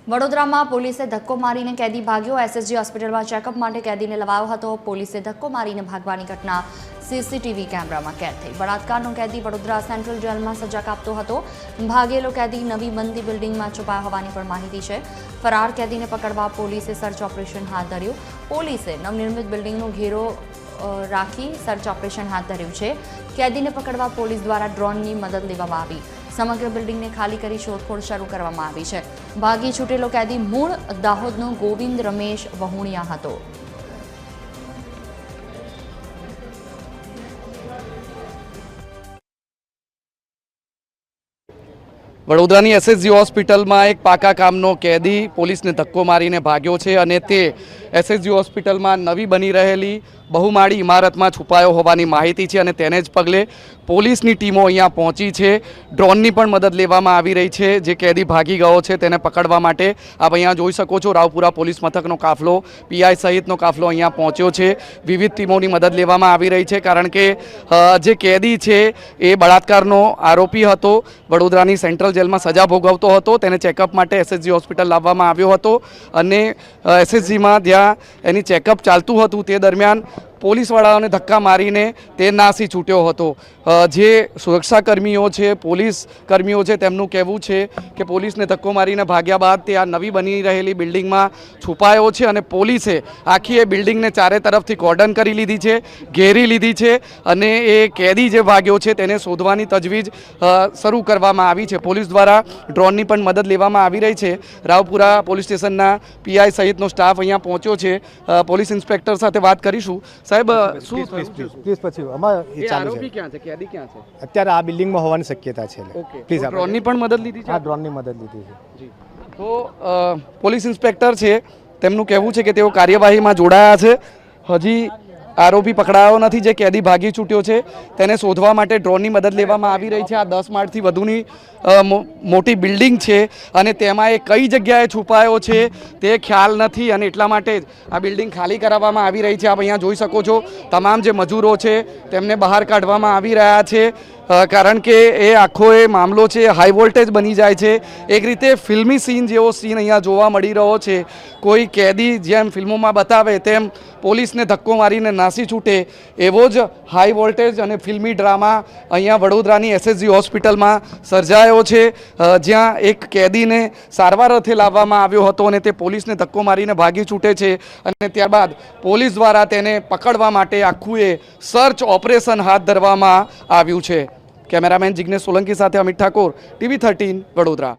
વડોદરામાં પોલીસે ધક્કો મારીને કેદી ભાગ્યો। એસએસજી હોસ્પિટલમાં ચેકઅપ માટે કેદીને લવાયો હતો। પોલીસે ધક્કો મારીને ભાગવાની ઘટના સીસીટીવી કેમેરામાં કેદ થઈ। બળાત્કારનો કેદી વડોદરા સેન્ટ્રલ જેલમાં સજા કાપતો હતો। ભાગેલો કેદી નવી બનતી બિલ્ડિંગમાં છુપાયો હોવાની પણ માહિતી છે। ફરાર કેદીને પકડવા પોલીસે સર્ચ ઓપરેશન હાથ ધર્યું। પોલીસે નવનિર્મિત બિલ્ડિંગનો ઘેરો રાખી સર્ચ ઓપરેશન હાથ ધર્યું છે। કેદીને પકડવા પોલીસ દ્વારા ડ્રોનની મદદ લેવામાં આવી। સમગ્ર બિલ્ડિંગને ખાલી કરી શોધખોળ શરૂ કરવામાં આવી છે। ભાગી છૂટેલો કેદી મૂળ દાહોદનો ગોવિંદ રમેશ વહુણિયા હતો। વડોદરાની એસએસજી હોસ્પિટલમાં એક પાકા કામનો કેદી પોલીસને ધક્કો મારીને ભાગ્યો છે અને તે એસએસજી હોસ્પિટલમાં નવી બની રહેલી બહુમાળી ઇમારતમાં છુપાયો હોવાની માહિતી છે અને તેને જ પગલે પોલીસની ટીમો અહીંયા પહોંચી છે। ડ્રોનની પણ મદદ લેવામાં આવી રહી છે। જે કેદી ભાગી ગયો છે તેને પકડવા માટે આપ અહીંયા જોઈ શકો છો રાવપુરા પોલીસ મથકનો કાફલો પીઆઈ સહિતનો કાફલો અહીંયા પહોંચ્યો છે। વિવિધ ટીમોની મદદ લેવામાં આવી રહી છે કારણ કે જે કેદી છે એ બળાત્કારનો આરોપી હતો। વડોદરાની સેન્ટ્રલ જેલમાં સજા ભોગવતો હતો। તેને ચેકઅપ માટે એસએસજી હોસ્પિટલ લાવવામાં આવ્યો હતો અને એસએસજીમાં જ્યાં એની ચેકઅપ ચાલતું હતું તે દરમિયાન પોલીસવાળાઓને ધક્કા મારીને તે નાસી છૂટ્યો હતો। જે સુરક્ષાકર્મીઓ છે પોલીસ કર્મીઓ છે તેમનું કહેવું છે કે પોલીસને ધક્કો મારીને ભાગ્યા બાદ તે આ નવી બની રહેલી બિલ્ડિંગમાં છુપાયો છે અને પોલીસે આખી એ બિલ્ડિંગને ચારે તરફથી કોર્ડન કરી લીધી છે, ઘેરી લીધી છે અને એ કેદી જે ભાગ્યો છે તેને શોધવાની તજવીજ શરૂ કરવામાં આવી છે। પોલીસ દ્વારા ડ્રોનની પણ મદદ લેવામાં આવી રહી છે। રાવપુરા પોલીસ સ્ટેશનના પીઆઈ સહિતનો સ્ટાફ અહીંયા પહોંચ્યો છે। પોલીસ ઇન્સ્પેક્ટર સાથે વાત કરીશું। સાહેબ શું પ્લીઝ પછી અમારે એ ચાલુ આરોપી ક્યાં છે, કેદી ક્યાં છે? અત્યારે આ બિલ્ડિંગમાં હોવાની શક્યતા છે। પ્લીઝ ડ્રોનની પણ મદદ લીધી છે? હા, ડ્રોનની મદદ લીધી છે। તો પોલીસ ઇન્સ્પેક્ટર છે તેમનું કહેવું છે કે તેઓ કાર્યવાહીમાં જોડાયા છે। હજી આરોપી પકડાયો નથી। જે કેદી ભાગી છૂટ્યો છે તેને શોધવા માટે ડ્રોનની મદદ લેવામાં આવી રહી છે। આ 10 માળથી વધુની મોટી બિલ્ડિંગ છે અને તેમાં એ કઈ જગ્યાએ છુપાયો છે તે ખ્યાલ નથી અને એટલા માટે જ આ બિલ્ડિંગ ખાલી કરાવવામાં આવી રહી છે। આપ અહીંયા જોઈ શકો છો તમામ જે મજૂરો છે તેમને બહાર કાઢવામાં આવી રહ્યા છે કારણ કે એ આખો એ મામલો છે હાઈ વોલ્ટેજ બની જાય છે। એક રીતે ફિલ્મી સીન જેવો સીન અહીંયા જોવા મળી રહ્યો છે। કોઈ કેદી જેમ ફિલ્મોમાં બતાવે તેમ પોલીસને ધક્કો મારીને નાસી છૂટે એવો જ હાઈ વોલ્ટેજ અને ફિલ્મી ડ્રામા અહીંયા વડોદરાની એસએસજી હોસ્પિટલમાં સર્જાયો છે। જ્યાં એક કેદીને સારવાર અર્થે લાવવામાં આવ્યો હતો અને તે પોલીસને ધક્કો મારીને ભાગી છૂટે છે અને ત્યારબાદ પોલીસ દ્વારા તેને પકડવા માટે આખું એ સર્ચ ઓપરેશન હાથ ધરવામાં આવ્યું છે। કેમેરામેન જિગ્નેશ સોલંકી સાથે અમિત ઠાકોર, TV13 વડોદરા।